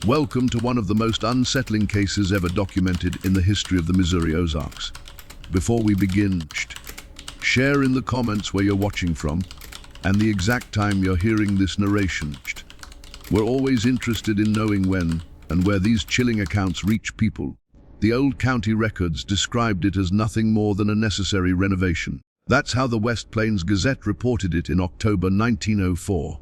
Welcome to one of the most unsettling cases ever documented in the history of the Missouri Ozarks. Before we begin, share in the comments where you're watching from and the exact time you're hearing this narration. We're always interested in knowing when and where these chilling accounts reach people. The old county records described it as nothing more than a necessary renovation. That's how the West Plains Gazette reported it in October 1904.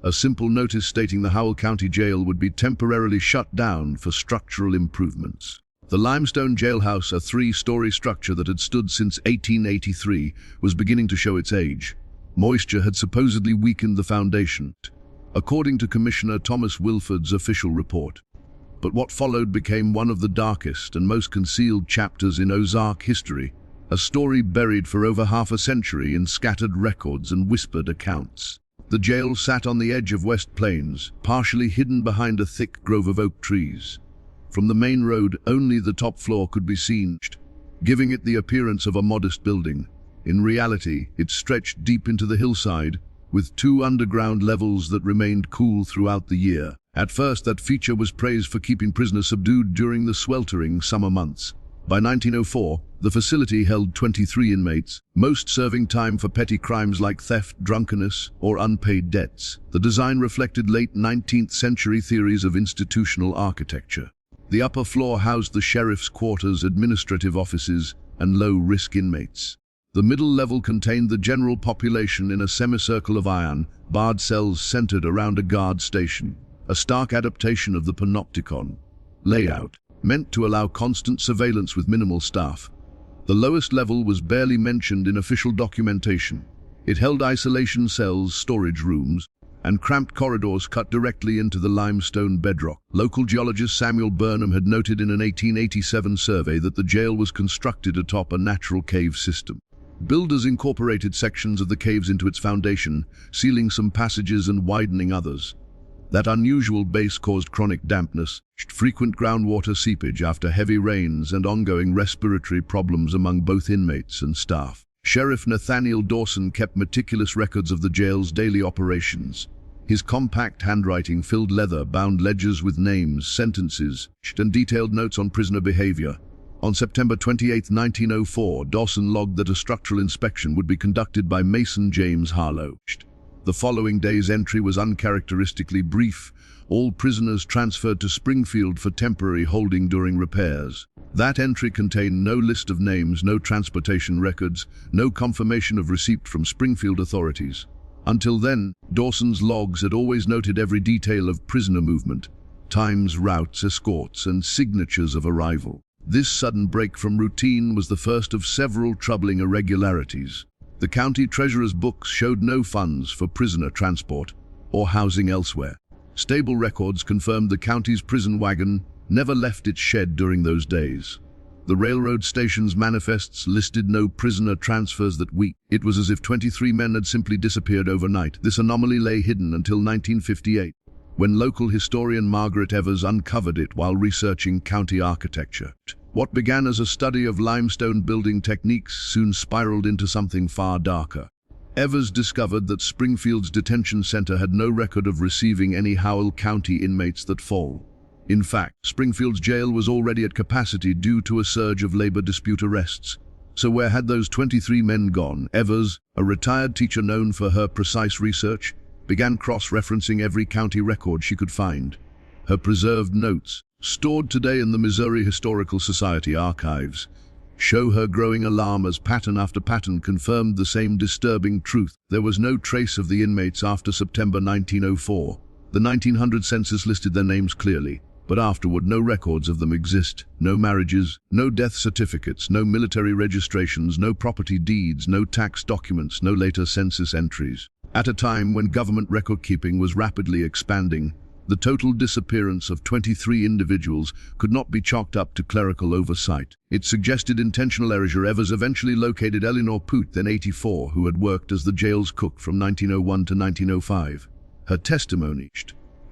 A simple notice stating the Howell County Jail would be temporarily shut down for structural improvements. The limestone jailhouse, a three-story structure that had stood since 1883, was beginning to show its age. Moisture had supposedly weakened the foundation, according to Commissioner Thomas Wilford's official report. But what followed became one of the darkest and most concealed chapters in Ozark history, a story buried for over half a century in scattered records and whispered accounts. The jail sat on the edge of West Plains, partially hidden behind a thick grove of oak trees. From the main road, only the top floor could be seen, giving it the appearance of a modest building. In reality, it stretched deep into the hillside, with two underground levels that remained cool throughout the year. At first, that feature was praised for keeping prisoners subdued during the sweltering summer months. By 1904, the facility held 23 inmates, most serving time for petty crimes like theft, drunkenness, or unpaid debts. The design reflected late 19th century theories of institutional architecture. The upper floor housed the sheriff's quarters, administrative offices, and low-risk inmates. The middle level contained the general population in a semicircle of iron, barred cells centered around a guard station, a stark adaptation of the panopticon layout, meant to allow constant surveillance with minimal staff. The lowest level was barely mentioned in official documentation. It held isolation cells, storage rooms, and cramped corridors cut directly into the limestone bedrock. Local geologist Samuel Burnham had noted in an 1887 survey that the jail was constructed atop a natural cave system. Builders incorporated sections of the caves into its foundation, sealing some passages and widening others. That unusual base caused chronic dampness, frequent groundwater seepage after heavy rains, and ongoing respiratory problems among both inmates and staff. Sheriff Nathaniel Dawson kept meticulous records of the jail's daily operations. His compact handwriting filled leather-bound ledgers with names, sentences, and detailed notes on prisoner behavior. On September 28, 1904, Dawson logged that a structural inspection would be conducted by Mason James Harlow. The following day's entry was uncharacteristically brief. All prisoners transferred to Springfield for temporary holding during repairs. That entry contained no list of names, no transportation records, no confirmation of receipt from Springfield authorities. Until then, Dawson's logs had always noted every detail of prisoner movement, times, routes, escorts, and signatures of arrival. This sudden break from routine was the first of several troubling irregularities. The county treasurer's books showed no funds for prisoner transport or housing elsewhere. Stable records confirmed the county's prison wagon never left its shed during those days. The railroad station's manifests listed no prisoner transfers that week. It was as if 23 men had simply disappeared overnight. This anomaly lay hidden until 1958, when local historian Margaret Evers uncovered it while researching county architecture. What began as a study of limestone building techniques soon spiraled into something far darker. Evers discovered that Springfield's detention center had no record of receiving any Howell County inmates that fall. In fact, Springfield's jail was already at capacity due to a surge of labor dispute arrests. So where had those 23 men gone? Evers, a retired teacher known for her precise research, began cross-referencing every county record she could find. Her preserved notes, stored today in the Missouri Historical Society archives, show her growing alarm as pattern after pattern confirmed the same disturbing truth. There was no trace of the inmates after September 1904. The 1900 census listed their names clearly, but afterward no records of them exist. No marriages, no death certificates, no military registrations, no property deeds, no tax documents, no later census entries. At a time when government record-keeping was rapidly expanding, the total disappearance of 23 individuals could not be chalked up to clerical oversight. It suggested intentional erasure. Evers eventually located Eleanor Poot, then 84, who had worked as the jail's cook from 1901 to 1905. Her testimony,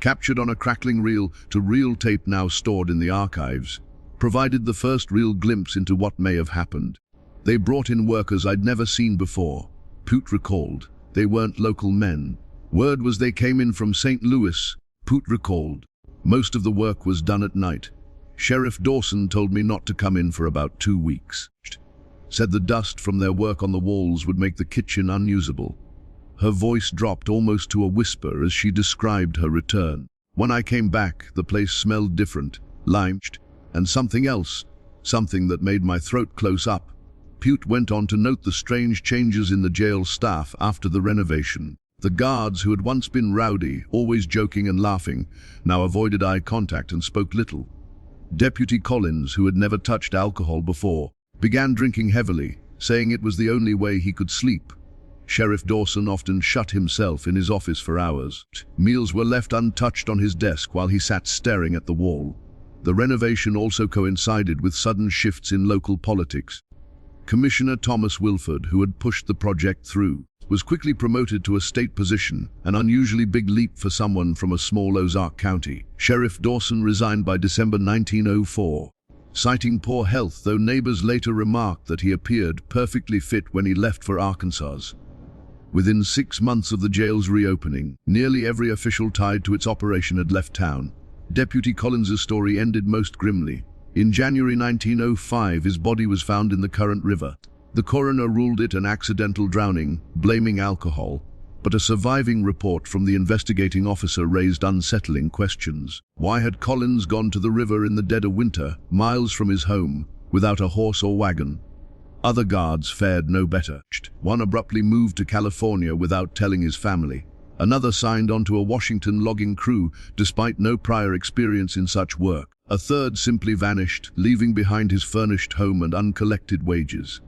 captured on a crackling reel-to-reel tape now stored in the archives, provided the first real glimpse into what may have happened. They brought in workers I'd never seen before, Poot recalled. They weren't local men. Word was they came in from St. Louis, Poot recalled. Most of the work was done at night. Sheriff Dawson told me not to come in for about 2 weeks. Said the dust from their work on the walls would make the kitchen unusable. Her voice dropped almost to a whisper as she described her return. When I came back, the place smelled different, limed, and something else, something that made my throat close up. Pute went on to note the strange changes in the jail staff after the renovation. The guards, who had once been rowdy, always joking and laughing, now avoided eye contact and spoke little. Deputy Collins, who had never touched alcohol before, began drinking heavily, saying it was the only way he could sleep. Sheriff Dawson often shut himself in his office for hours. Meals were left untouched on his desk while he sat staring at the wall. The renovation also coincided with sudden shifts in local politics. Commissioner Thomas Wilford, who had pushed the project through, was quickly promoted to a state position, an unusually big leap for someone from a small Ozark county. Sheriff Dawson resigned by December 1904, citing poor health, though neighbors later remarked that he appeared perfectly fit when he left for Arkansas. Within 6 months of the jail's reopening, nearly every official tied to its operation had left town. Deputy Collins's story ended most grimly. In January 1905, his body was found in the Current River. The coroner ruled it an accidental drowning, blaming alcohol, but a surviving report from the investigating officer raised unsettling questions. Why had Collins gone to the river in the dead of winter, miles from his home, without a horse or wagon? Other guards fared no better. One abruptly moved to California without telling his family. Another signed on to a Washington logging crew despite no prior experience in such work. A third simply vanished, leaving behind his furnished home and uncollected wages.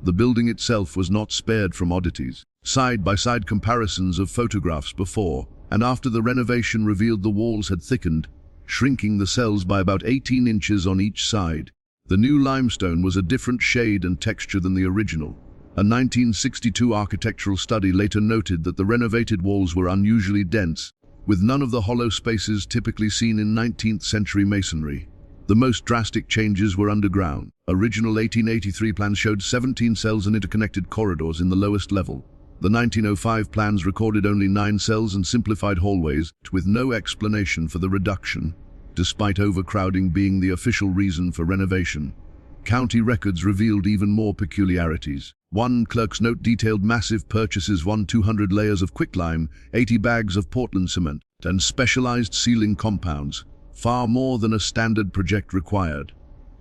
The building itself was not spared from oddities. Side-by-side comparisons of photographs before and after the renovation revealed the walls had thickened, shrinking the cells by about 18 inches on each side. The new limestone was a different shade and texture than the original. A 1962 architectural study later noted that the renovated walls were unusually dense, with none of the hollow spaces typically seen in 19th century masonry. The most drastic changes were underground. Original 1883 plans showed 17 cells and interconnected corridors in the lowest level. The 1905 plans recorded only 9 cells and simplified hallways, with no explanation for the reduction, despite overcrowding being the official reason for renovation. County records revealed even more peculiarities. One clerk's note detailed massive purchases, 200 layers of quicklime, 80 bags of Portland cement, and specialized ceiling compounds, far more than a standard project required.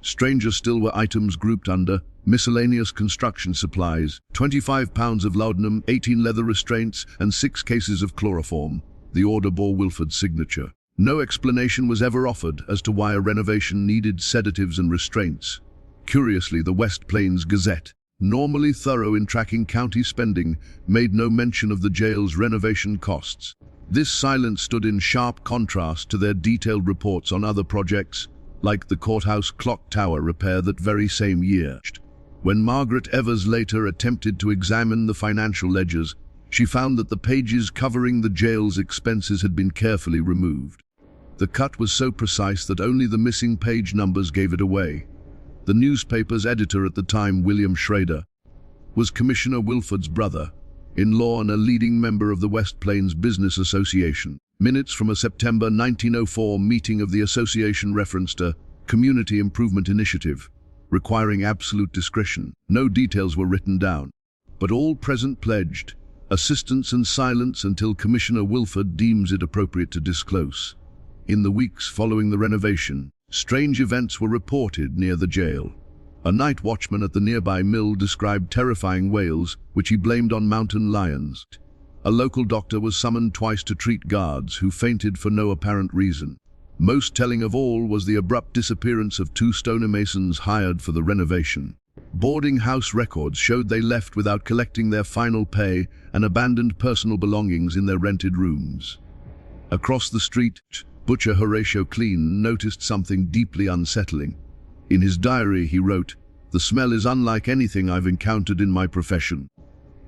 Stranger still were items grouped under miscellaneous construction supplies, 25 pounds of laudanum, 18 leather restraints, and 6 cases of chloroform. The order bore Wilford's signature. No explanation was ever offered as to why a renovation needed sedatives and restraints. Curiously, the West Plains Gazette, normally thorough in tracking county spending, made no mention of the jail's renovation costs. This silence stood in sharp contrast to their detailed reports on other projects, like the courthouse clock tower repair that very same year. When Margaret Evers later attempted to examine the financial ledgers, she found that the pages covering the jail's expenses had been carefully removed. The cut was so precise that only the missing page numbers gave it away. The newspaper's editor at the time, William Schrader, was Commissioner Wilford's brother-in-law and a leading member of the West Plains Business Association. Minutes from a September 1904 meeting of the association referenced a community improvement initiative, requiring absolute discretion. No details were written down, but all present pledged assistance and silence until Commissioner Wilford deems it appropriate to disclose. In the weeks following the renovation, strange events were reported near the jail. A night watchman at the nearby mill described terrifying wails, which he blamed on mountain lions. A local doctor was summoned twice to treat guards who fainted for no apparent reason. Most telling of all was the abrupt disappearance of 2 stonemasons hired for the renovation. Boarding house records showed they left without collecting their final pay and abandoned personal belongings in their rented rooms. Across the street, butcher Horatio Clean noticed something deeply unsettling. In his diary he wrote, "The smell is unlike anything I've encountered in my profession.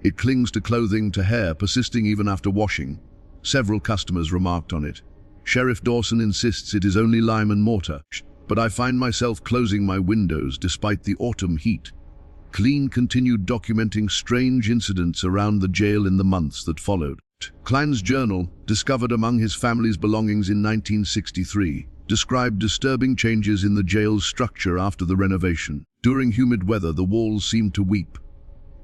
It clings to clothing, to hair, persisting even after washing." Several customers remarked on it. Sheriff Dawson insists it is only lime and mortar, but I find myself closing my windows despite the autumn heat. Clean continued documenting strange incidents around the jail in the months that followed. Klein's journal, discovered among his family's belongings in 1963, described disturbing changes in the jail's structure after the renovation. During humid weather, the walls seemed to weep.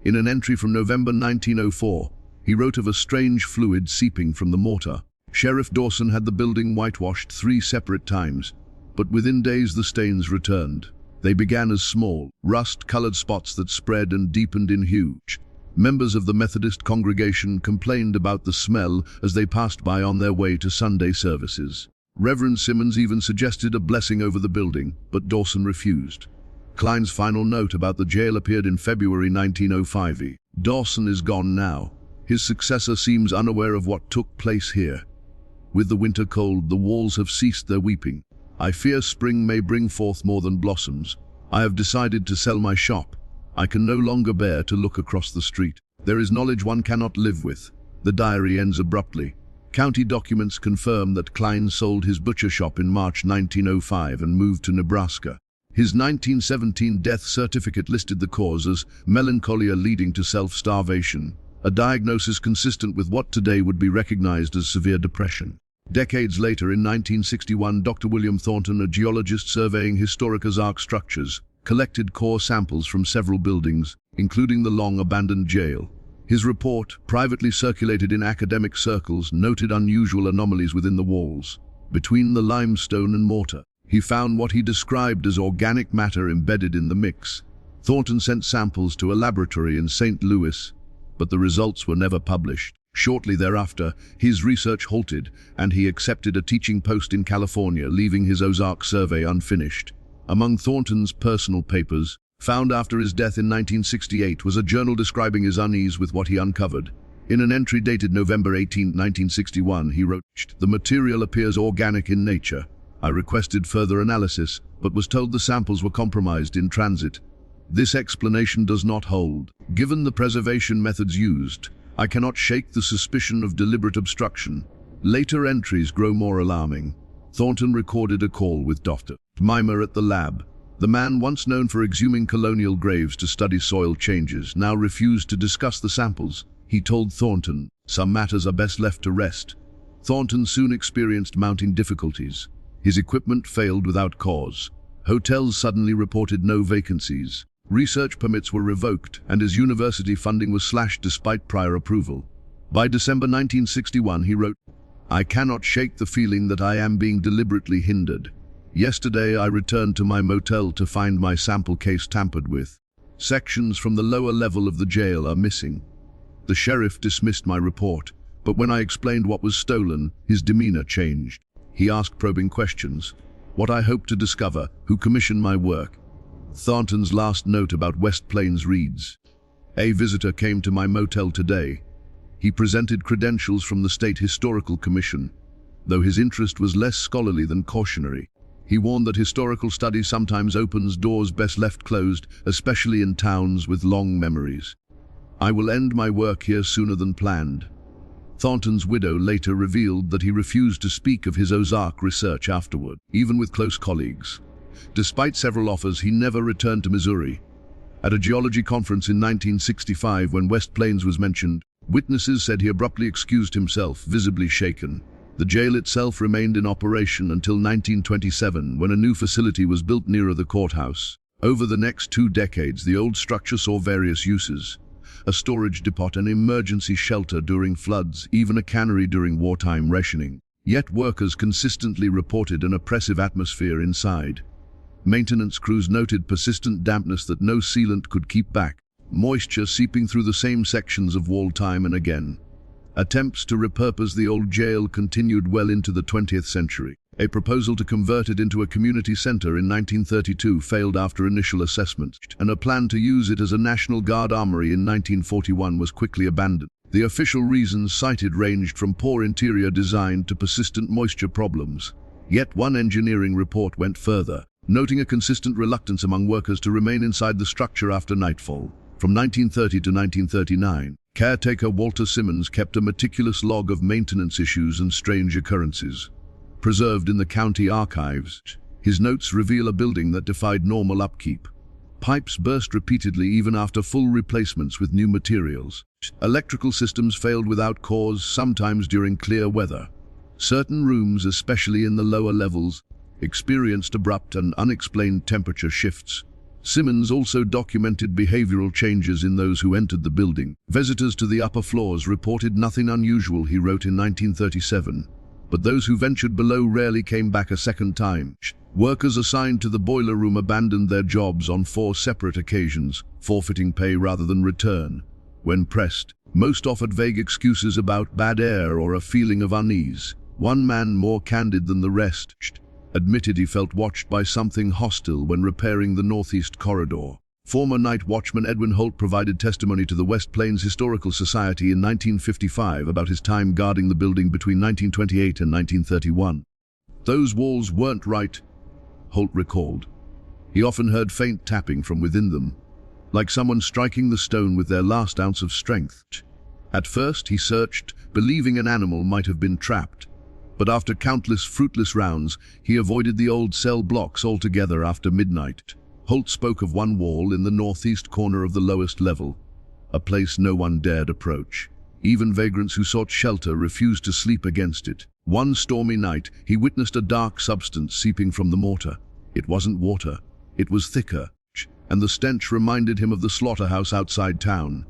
In an entry from November 1904, he wrote of a strange fluid seeping from the mortar. Sheriff Dawson had the building whitewashed 3 separate times, but within days the stains returned. They began as small, rust-colored spots that spread and deepened in hue. Members of the Methodist congregation complained about the smell as they passed by on their way to Sunday services. Reverend Simmons even suggested a blessing over the building, but Dawson refused. Klein's final note about the jail appeared in February 1905. Dawson is gone now. His successor seems unaware of what took place here. With the winter cold, the walls have ceased their weeping. I fear spring may bring forth more than blossoms. I have decided to sell my shop. I can no longer bear to look across the street. There is knowledge one cannot live with. The diary ends abruptly. County documents confirm that Klein sold his butcher shop in March 1905 and moved to Nebraska. His 1917 death certificate listed the cause as melancholia leading to self-starvation, a diagnosis consistent with what today would be recognized as severe depression. Decades later, in 1961, Dr. William Thornton, a geologist surveying historic Ozark structures, collected core samples from several buildings, including the long-abandoned jail. His report, privately circulated in academic circles, noted unusual anomalies within the walls. Between the limestone and mortar, he found what he described as organic matter embedded in the mix. Thornton sent samples to a laboratory in St. Louis, but the results were never published. Shortly thereafter, his research halted, and he accepted a teaching post in California, leaving his Ozark survey unfinished. Among Thornton's personal papers, found after his death in 1968, was a journal describing his unease with what he uncovered. In an entry dated November 18, 1961, he wrote, "The material appears organic in nature. I requested further analysis, but was told the samples were compromised in transit. This explanation does not hold. Given the preservation methods used, I cannot shake the suspicion of deliberate obstruction." Later entries grow more alarming. Thornton recorded a call with Dr. Mimer at the lab. The man, once known for exhuming colonial graves to study soil changes, now refused to discuss the samples. He told Thornton, "Some matters are best left to rest." Thornton soon experienced mounting difficulties. His equipment failed without cause. Hotels suddenly reported no vacancies. Research permits were revoked, and his university funding was slashed despite prior approval. By December 1961, he wrote, "I cannot shake the feeling that I am being deliberately hindered. Yesterday I returned to my motel to find my sample case tampered with. Sections from the lower level of the jail are missing. The sheriff dismissed my report, but when I explained what was stolen, his demeanor changed. He asked probing questions. What I hoped to discover, who commissioned my work." Thornton's last note about West Plains reads, "A visitor came to my motel today. He presented credentials from the State Historical Commission, though his interest was less scholarly than cautionary. He warned that historical study sometimes opens doors best left closed, especially in towns with long memories. I will end my work here sooner than planned." Thornton's widow later revealed that he refused to speak of his Ozark research afterward, even with close colleagues. Despite several offers, he never returned to Missouri. At a geology conference in 1965, when West Plains was mentioned, witnesses said he abruptly excused himself, visibly shaken. The jail itself remained in operation until 1927, when a new facility was built nearer the courthouse. Over the next 2 decades, the old structure saw various uses: a storage depot, an emergency shelter during floods, even a cannery during wartime rationing. Yet workers consistently reported an oppressive atmosphere inside. Maintenance crews noted persistent dampness that no sealant could keep back, moisture seeping through the same sections of wall time and again. Attempts to repurpose the old jail continued well into the 20th century. A proposal to convert it into a community center in 1932 failed after initial assessment, and a plan to use it as a National Guard armory in 1941 was quickly abandoned. The official reasons cited ranged from poor interior design to persistent moisture problems. Yet one engineering report went further, noting a consistent reluctance among workers to remain inside the structure after nightfall. From 1930 to 1939, caretaker Walter Simmons kept a meticulous log of maintenance issues and strange occurrences. Preserved in the county archives, his notes reveal a building that defied normal upkeep. Pipes burst repeatedly even after full replacements with new materials. Electrical systems failed without cause, sometimes during clear weather. Certain rooms, especially in the lower levels, experienced abrupt and unexplained temperature shifts. Simmons also documented behavioral changes in those who entered the building. Visitors to the upper floors reported nothing unusual, he wrote in 1937, but those who ventured below rarely came back a second time. Workers assigned to the boiler room abandoned their jobs on 4 separate occasions, forfeiting pay rather than return. When pressed, most offered vague excuses about bad air or a feeling of unease. One man, more candid than the rest, admitted he felt watched by something hostile when repairing the northeast corridor. Former night watchman Edwin Holt provided testimony to the West Plains Historical Society in 1955 about his time guarding the building between 1928 and 1931. "Those walls weren't right," Holt recalled. He often heard faint tapping from within them, like someone striking the stone with their last ounce of strength. At first he searched, believing an animal might have been trapped, but after countless fruitless rounds, he avoided the old cell blocks altogether after midnight. Holt spoke of one wall in the northeast corner of the lowest level, a place no one dared approach. Even vagrants who sought shelter refused to sleep against it. One stormy night, he witnessed a dark substance seeping from the mortar. It wasn't water, it was thicker, and the stench reminded him of the slaughterhouse outside town.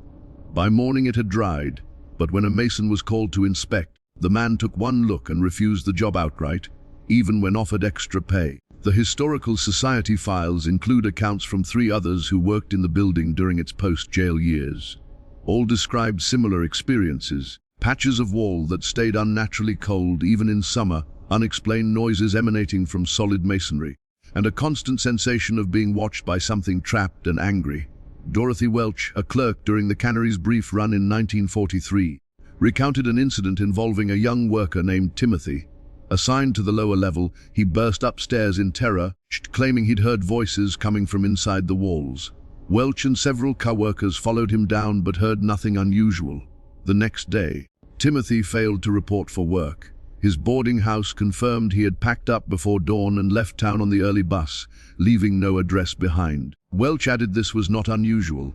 By morning it had dried, but when a mason was called to inspect, the man took one look and refused the job outright, even when offered extra pay. The Historical Society files include accounts from 3 others who worked in the building during its post-jail years. All described similar experiences: patches of wall that stayed unnaturally cold even in summer, unexplained noises emanating from solid masonry, and a constant sensation of being watched by something trapped and angry. Dorothy Welch, a clerk during the cannery's brief run in 1943, recounted an incident involving a young worker named Timothy. Assigned to the lower level, he burst upstairs in terror, claiming he'd heard voices coming from inside the walls. Welch and several co-workers followed him down but heard nothing unusual. The next day, Timothy failed to report for work. His boarding house confirmed he had packed up before dawn and left town on the early bus, leaving no address behind. Welch added this was not unusual.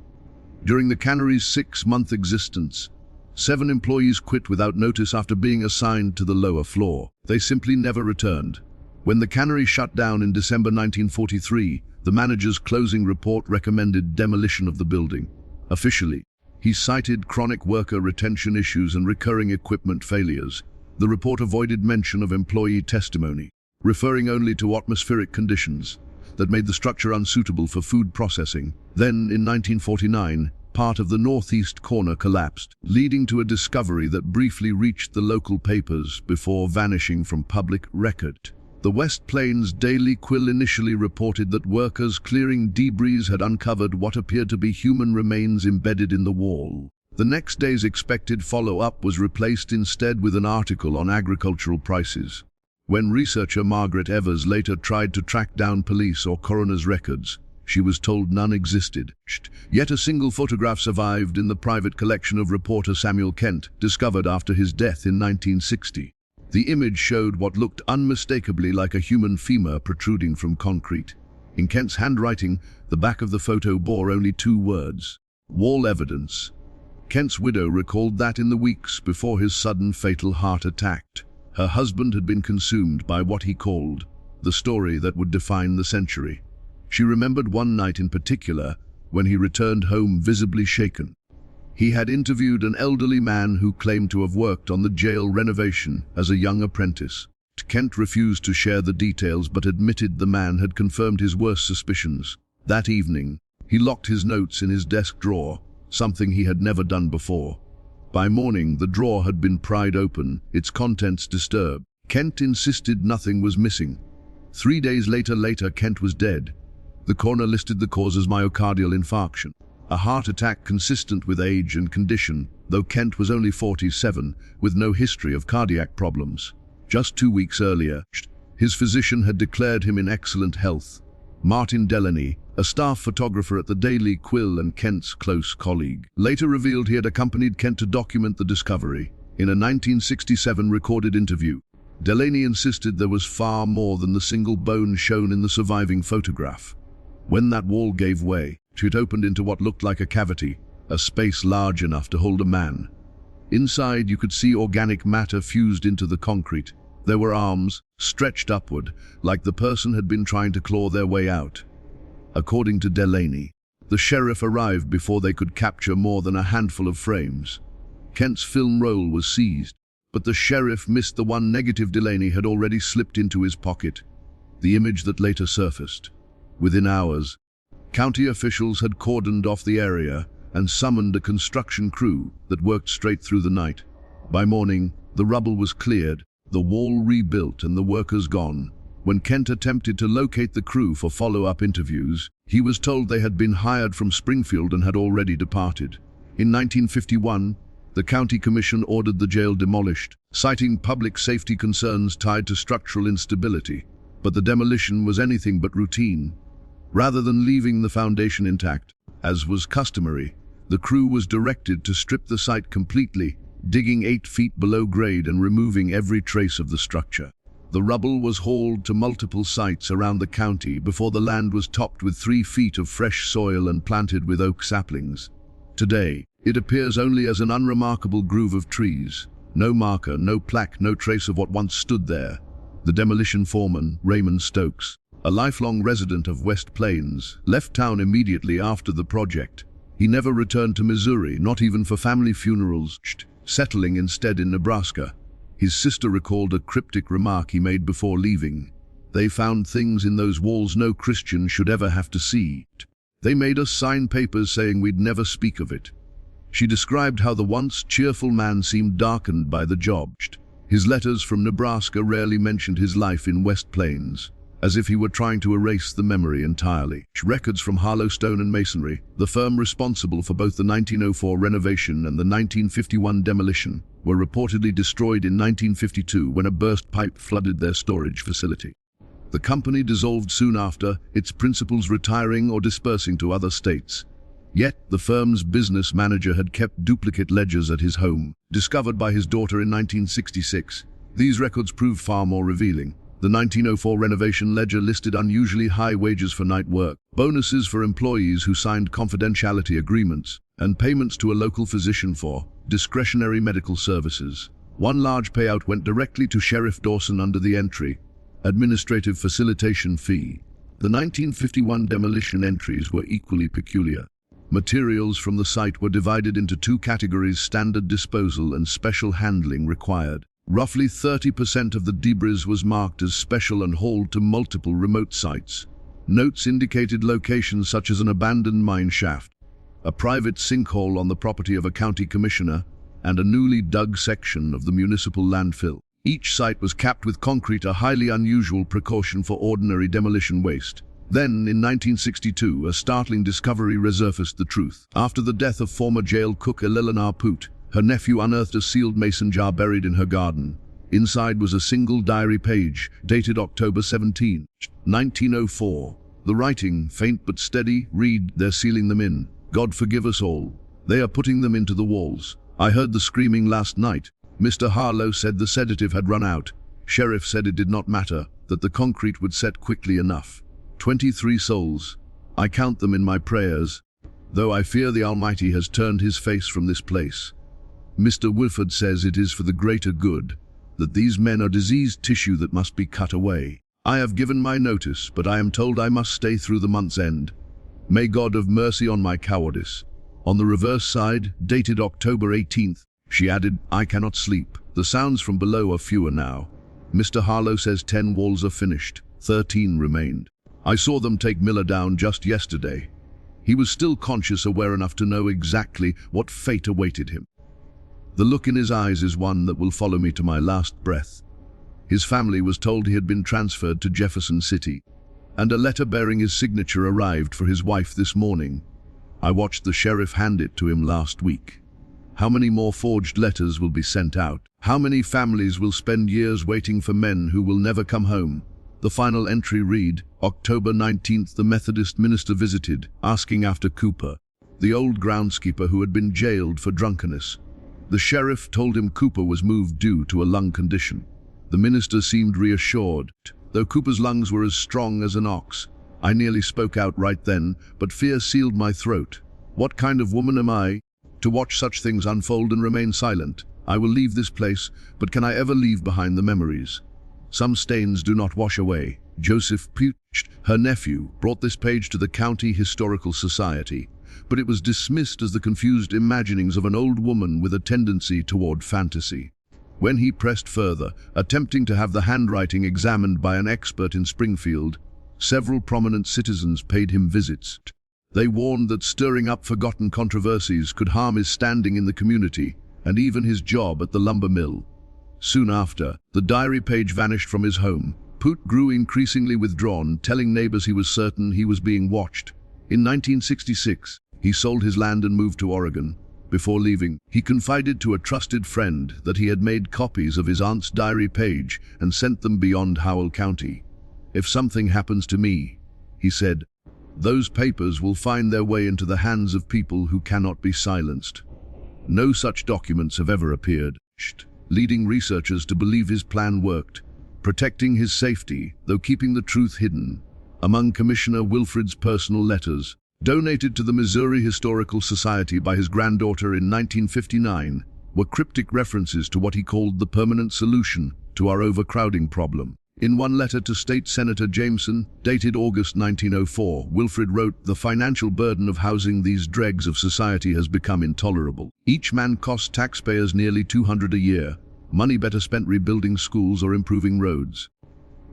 During the cannery's 6-month existence, 7 employees quit without notice after being assigned to the lower floor. They simply never returned. When the cannery shut down in December 1943, the manager's closing report recommended demolition of the building. Officially, he cited chronic worker retention issues and recurring equipment failures. The report avoided mention of employee testimony, referring only to atmospheric conditions that made the structure unsuitable for food processing. Then, in 1949, part of the northeast corner collapsed, leading to a discovery that briefly reached the local papers before vanishing from public record. The West Plains Daily Quill initially reported that workers clearing debris had uncovered what appeared to be human remains embedded in the wall. The next day's expected follow-up was replaced instead with an article on agricultural prices. When researcher Margaret Evers later tried to track down police or coroner's records, she was told none existed. Yet a single photograph survived in the private collection of reporter Samuel Kent, discovered after his death in 1960. The image showed what looked unmistakably like a human femur protruding from concrete. In Kent's handwriting, the back of the photo bore only 2 words: wall evidence. Kent's widow recalled that in the weeks before his sudden fatal heart attack, her husband had been consumed by what he called the story that would define the century. She remembered one night in particular when he returned home visibly shaken. He had interviewed an elderly man who claimed to have worked on the jail renovation as a young apprentice. Kent refused to share the details but admitted the man had confirmed his worst suspicions. That evening, he locked his notes in his desk drawer, something he had never done before. By morning, the drawer had been pried open, its contents disturbed. Kent insisted nothing was missing. 3 days later, Kent was dead. The coroner listed the cause as myocardial infarction, a heart attack consistent with age and condition, though Kent was only 47, with no history of cardiac problems. Just 2 weeks earlier, his physician had declared him in excellent health. Martin Delaney, a staff photographer at the Daily Quill and Kent's close colleague, later revealed he had accompanied Kent to document the discovery. In a 1967 recorded interview, Delaney insisted there was far more than the single bone shown in the surviving photograph. When that wall gave way, it opened into what looked like a cavity, a space large enough to hold a man. Inside you could see organic matter fused into the concrete. There were arms, stretched upward, like the person had been trying to claw their way out. According to Delaney, the sheriff arrived before they could capture more than a handful of frames. Kent's film roll was seized, but the sheriff missed the one negative Delaney had already slipped into his pocket, the image that later surfaced. Within hours, county officials had cordoned off the area and summoned a construction crew that worked straight through the night. By morning, the rubble was cleared, the wall rebuilt and the workers gone. When Kent attempted to locate the crew for follow-up interviews, he was told they had been hired from Springfield and had already departed. In 1951, the county commission ordered the jail demolished, citing public safety concerns tied to structural instability. But the demolition was anything but routine. Rather than leaving the foundation intact, as was customary, the crew was directed to strip the site completely, digging 8 feet below grade and removing every trace of the structure. The rubble was hauled to multiple sites around the county before the land was topped with 3 feet of fresh soil and planted with oak saplings. Today, it appears only as an unremarkable groove of trees. No marker, no plaque, no trace of what once stood there. The demolition foreman, Raymond Stokes, a lifelong resident of West Plains, left town immediately after the project. He never returned to Missouri, not even for family funerals, settling instead in Nebraska. His sister recalled a cryptic remark he made before leaving. "They found things in those walls no Christian should ever have to see. They made us sign papers saying we'd never speak of it." She described how the once cheerful man seemed darkened by the job. His letters from Nebraska rarely mentioned his life in West Plains, as if he were trying to erase the memory entirely. Records from Harlow Stone and Masonry, the firm responsible for both the 1904 renovation and the 1951 demolition, were reportedly destroyed in 1952 when a burst pipe flooded their storage facility. The company dissolved soon after, its principals retiring or dispersing to other states. Yet, the firm's business manager had kept duplicate ledgers at his home, discovered by his daughter in 1966. These records proved far more revealing. The 1904 renovation ledger listed unusually high wages for night work, bonuses for employees who signed confidentiality agreements, and payments to a local physician for discretionary medical services. One large payout went directly to Sheriff Dawson under the entry, Administrative Facilitation Fee. The 1951 demolition entries were equally peculiar. Materials from the site were divided into 2 categories: standard disposal and special handling required. Roughly 30% of the debris was marked as special and hauled to multiple remote sites. Notes indicated locations such as an abandoned mine shaft, a private sinkhole on the property of a county commissioner, and a newly dug section of the municipal landfill. Each site was capped with concrete, a highly unusual precaution for ordinary demolition waste. Then, in 1962, a startling discovery resurfaced the truth. After the death of former jail cook Eleanor Poot, her nephew unearthed a sealed mason jar buried in her garden. Inside was a single diary page, dated October 17, 1904. The writing, faint but steady, read, "They're sealing them in. God forgive us all. They are putting them into the walls. I heard the screaming last night. Mr. Harlow said the sedative had run out. Sheriff said it did not matter, that the concrete would set quickly enough. 23 souls. I count them in my prayers, though I fear the Almighty has turned his face from this place. Mr. Wilford says it is for the greater good, that these men are diseased tissue that must be cut away. I have given my notice, but I am told I must stay through the month's end. May God have mercy on my cowardice." On the reverse side, dated October 18th, she added, "I cannot sleep. The sounds from below are fewer now. Mr. Harlow says 10 walls are finished, 13 remained. I saw them take Miller down just yesterday. He was still conscious, aware enough to know exactly what fate awaited him. The look in his eyes is one that will follow me to my last breath." His family was told he had been transferred to Jefferson City, and a letter bearing his signature arrived for his wife this morning. I watched the sheriff hand it to him last week. How many more forged letters will be sent out? How many families will spend years waiting for men who will never come home? The final entry read, October 19th, the Methodist minister visited, asking after Cooper, the old groundskeeper who had been jailed for drunkenness. The sheriff told him Cooper was moved due to a lung condition. The minister seemed reassured, though Cooper's lungs were as strong as an ox. I nearly spoke out right then, but fear sealed my throat. What kind of woman am I to watch such things unfold and remain silent? I will leave this place, but can I ever leave behind the memories? Some stains do not wash away. Joseph Pucht, her nephew, brought this page to the County Historical Society, but it was dismissed as the confused imaginings of an old woman with a tendency toward fantasy. When he pressed further, attempting to have the handwriting examined by an expert in Springfield, several prominent citizens paid him visits. They warned that stirring up forgotten controversies could harm his standing in the community and even his job at the lumber mill. Soon after, the diary page vanished from his home. Pucht grew increasingly withdrawn, telling neighbors he was certain he was being watched. In 1966, he sold his land and moved to Oregon. Before leaving, he confided to a trusted friend that he had made copies of his aunt's diary page and sent them beyond Howell County. "If something happens to me," he said, "those papers will find their way into the hands of people who cannot be silenced." No such documents have ever appeared, leading researchers to believe his plan worked, protecting his safety, though keeping the truth hidden. Among Commissioner Wilfrid's personal letters, donated to the Missouri Historical Society by his granddaughter in 1959, were cryptic references to what he called the permanent solution to our overcrowding problem. In one letter to State Senator Jameson, dated August 1904, Wilfrid wrote, "The financial burden of housing these dregs of society has become intolerable. Each man costs taxpayers nearly $200 a year, money better spent rebuilding schools or improving roads.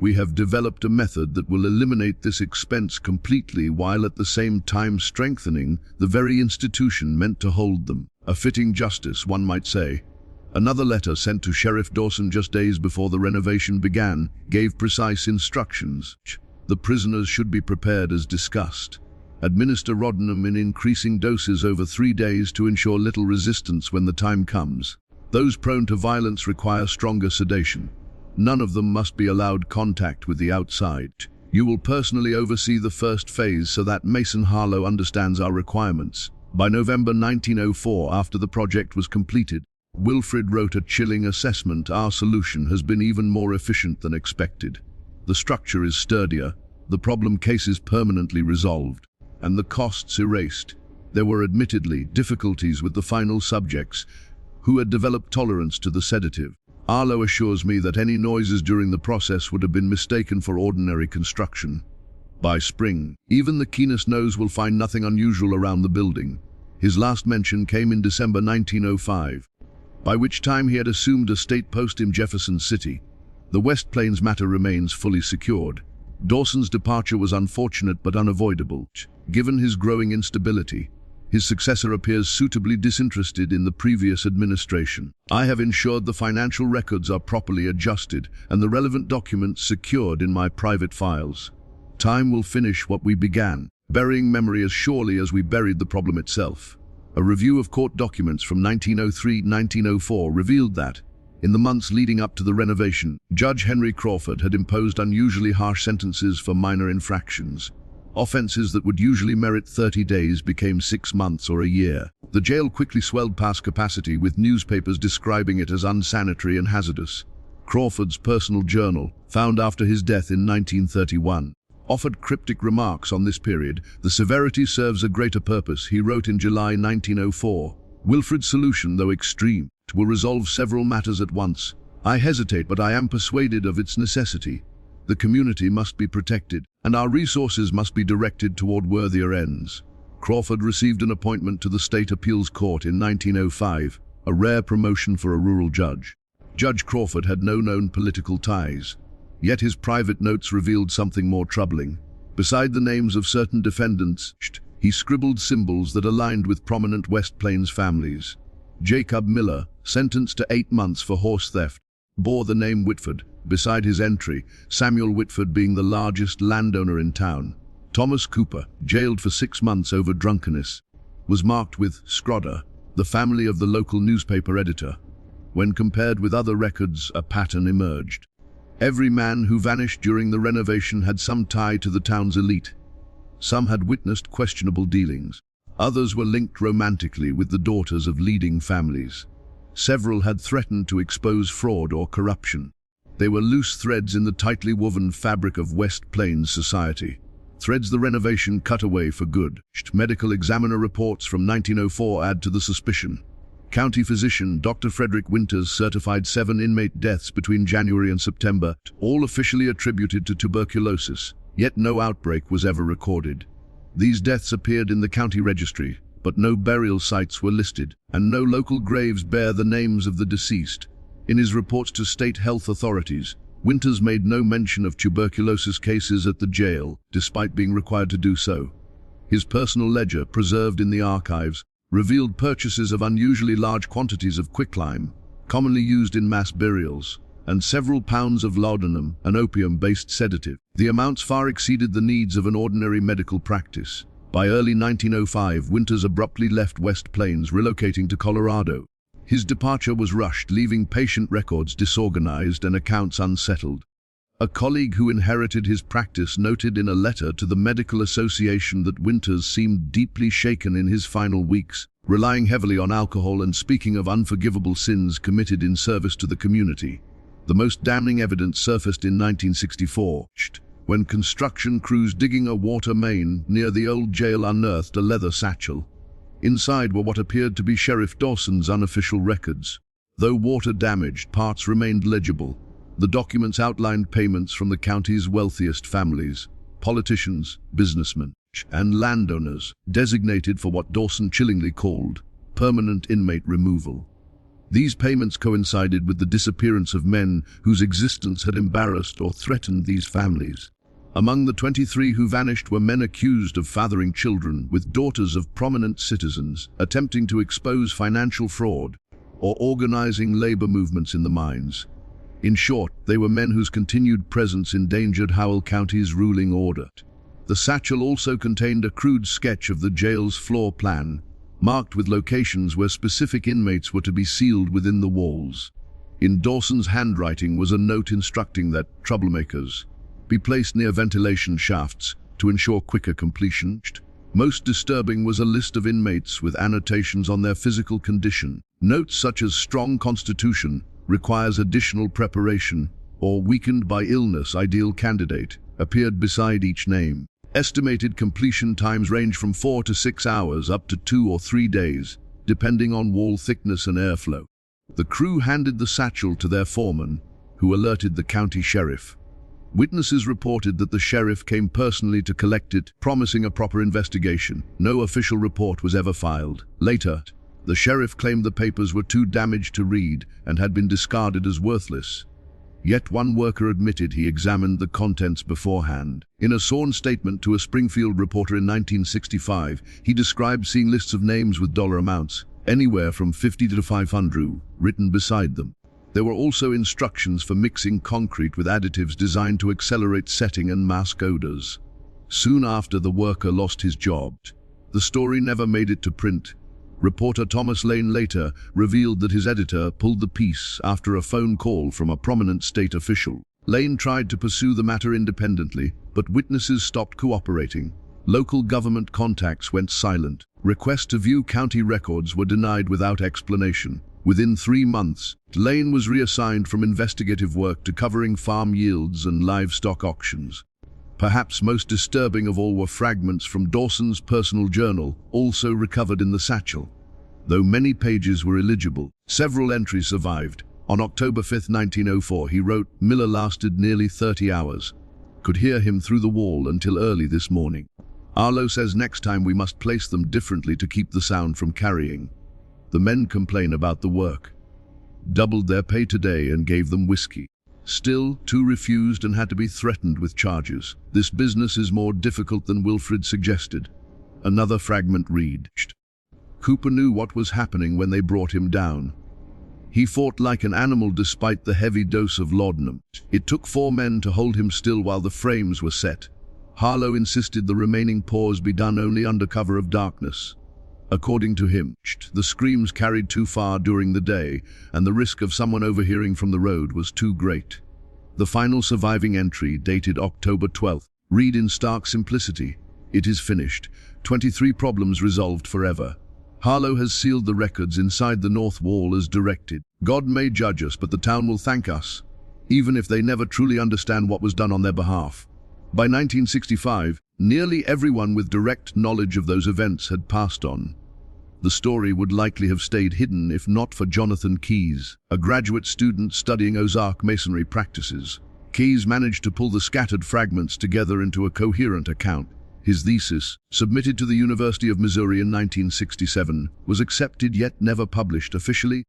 We have developed a method that will eliminate this expense completely while at the same time strengthening the very institution meant to hold them. A fitting justice, one might say." Another letter sent to Sheriff Dawson just days before the renovation began gave precise instructions. The prisoners should be prepared as discussed. Administer laudanum in increasing doses over 3 days to ensure little resistance when the time comes. Those prone to violence require stronger sedation. None of them must be allowed contact with the outside. You will personally oversee the first phase so that Mason Harlow understands our requirements. By November 1904, after the project was completed, Wilfrid wrote a chilling assessment. "Our solution has been even more efficient than expected. The structure is sturdier, the problem cases permanently resolved, and the costs erased. There were admittedly difficulties with the final subjects, who had developed tolerance to the sedative. Arlo assures me that any noises during the process would have been mistaken for ordinary construction. By spring, even the keenest nose will find nothing unusual around the building." His last mention came in December 1905. By which time he had assumed a state post in Jefferson City. The West Plains matter remains fully secured. Dawson's departure was unfortunate but unavoidable. Given his growing instability, his successor appears suitably disinterested in the previous administration. "I have ensured the financial records are properly adjusted and the relevant documents secured in my private files. Time will finish what we began, burying memory as surely as we buried the problem itself." A review of court documents from 1903-1904 revealed that, in the months leading up to the renovation, Judge Henry Crawford had imposed unusually harsh sentences for minor infractions. Offenses that would usually merit 30 days became 6 months or a year. The jail quickly swelled past capacity, with newspapers describing it as unsanitary and hazardous. Crawford's personal journal, found after his death in 1931, offered cryptic remarks on this period. "The severity serves a greater purpose," he wrote in July 1904. "Wilfrid's solution, though extreme, will resolve several matters at once. I hesitate, but I am persuaded of its necessity. The community must be protected, and our resources must be directed toward worthier ends." Crawford received an appointment to the State Appeals Court in 1905, a rare promotion for a rural judge. Judge Crawford had no known political ties. Yet his private notes revealed something more troubling. Beside the names of certain defendants, he scribbled symbols that aligned with prominent West Plains families. Jacob Miller, sentenced to 8 months for horse theft, bore the name Whitford. Beside his entry, Samuel Whitford being the largest landowner in town. Thomas Cooper, jailed for 6 months over drunkenness, was marked with Scrodder, the family of the local newspaper editor. When compared with other records, a pattern emerged. Every man who vanished during the renovation had some tie to the town's elite. Some had witnessed questionable dealings. Others were linked romantically with the daughters of leading families. Several had threatened to expose fraud or corruption. They were loose threads in the tightly woven fabric of West Plains society. threads the renovation cutaway for good. Medical examiner reports from 1904 add to the suspicion. County physician Dr. Frederick Winters certified 7 inmate deaths between January and September, all officially attributed to tuberculosis, yet no outbreak was ever recorded. These deaths appeared in the county registry, but no burial sites were listed, and no local graves bear the names of the deceased. In his reports to state health authorities, Winters made no mention of tuberculosis cases at the jail, despite being required to do so. His personal ledger, preserved in the archives, revealed purchases of unusually large quantities of quicklime, commonly used in mass burials, and several pounds of laudanum, an opium-based sedative. The amounts far exceeded the needs of an ordinary medical practice. By early 1905, Winters abruptly left West Plains, relocating to Colorado. His departure was rushed, leaving patient records disorganized and accounts unsettled. A colleague who inherited his practice noted in a letter to the Medical Association that Winters seemed deeply shaken in his final weeks, relying heavily on alcohol and speaking of unforgivable sins committed in service to the community. The most damning evidence surfaced in 1964, when construction crews digging a water main near the old jail unearthed a leather satchel. Inside were what appeared to be Sheriff Dawson's unofficial records. Though water-damaged, parts remained legible. The documents outlined payments from the county's wealthiest families, politicians, businessmen, and landowners, designated for what Dawson chillingly called permanent inmate removal. These payments coincided with the disappearance of men whose existence had embarrassed or threatened these families. Among the 23 who vanished were men accused of fathering children with daughters of prominent citizens, attempting to expose financial fraud, or organizing labor movements in the mines. In short, they were men whose continued presence endangered Howell County's ruling order. The satchel also contained a crude sketch of the jail's floor plan, marked with locations where specific inmates were to be sealed within the walls. In Dawson's handwriting was a note instructing that troublemakers be placed near ventilation shafts to ensure quicker completion. Most disturbing was a list of inmates with annotations on their physical condition. Notes such as strong constitution, requires additional preparation, or weakened by illness, ideal candidate, appeared beside each name. Estimated completion times range from 4 to 6 hours up to 2 or 3 days, depending on wall thickness and airflow. The crew handed the satchel to their foreman, who alerted the county sheriff. Witnesses reported that the sheriff came personally to collect it, promising a proper investigation. No official report was ever filed. Later, the sheriff claimed the papers were too damaged to read and had been discarded as worthless. Yet one worker admitted he examined the contents beforehand. In a sworn statement to a Springfield reporter in 1965, he described seeing lists of names with dollar amounts, anywhere from $50 to $500, written beside them. There were also instructions for mixing concrete with additives designed to accelerate setting and mask odors. Soon after, the worker lost his job. The story never made it to print. Reporter Thomas Lane later revealed that his editor pulled the piece after a phone call from a prominent state official. Lane tried to pursue the matter independently, but witnesses stopped cooperating. Local government contacts went silent. Requests to view county records were denied without explanation. Within 3 months, Lane was reassigned from investigative work to covering farm yields and livestock auctions. Perhaps most disturbing of all were fragments from Dawson's personal journal, also recovered in the satchel. Though many pages were illegible, several entries survived. On October 5, 1904, he wrote, "Miller lasted nearly 30 hours. Could hear him through the wall until early this morning. Arlo says next time we must place them differently to keep the sound from carrying. The men complain about the work. Doubled their pay today and gave them whiskey. Still, 2 refused and had to be threatened with charges. This business is more difficult than Wilfred suggested." Another fragment reads, "Cooper knew what was happening when they brought him down. He fought like an animal despite the heavy dose of laudanum. It took 4 men to hold him still while the frames were set. Harlow insisted the remaining pours be done only under cover of darkness. According to him, the screams carried too far during the day, and the risk of someone overhearing from the road was too great." The final surviving entry, dated October 12th, read in stark simplicity, "It is finished. 23 problems resolved forever. Harlow has sealed the records inside the north wall as directed. God may judge us, but the town will thank us, even if they never truly understand what was done on their behalf." By 1965, Nearly everyone with direct knowledge of those events had passed on. The story would likely have stayed hidden if not for Jonathan Keyes, a graduate student studying Ozark masonry practices. Keyes managed to pull the scattered fragments together into a coherent account. His thesis, submitted to the University of Missouri in 1967, was accepted yet never published officially.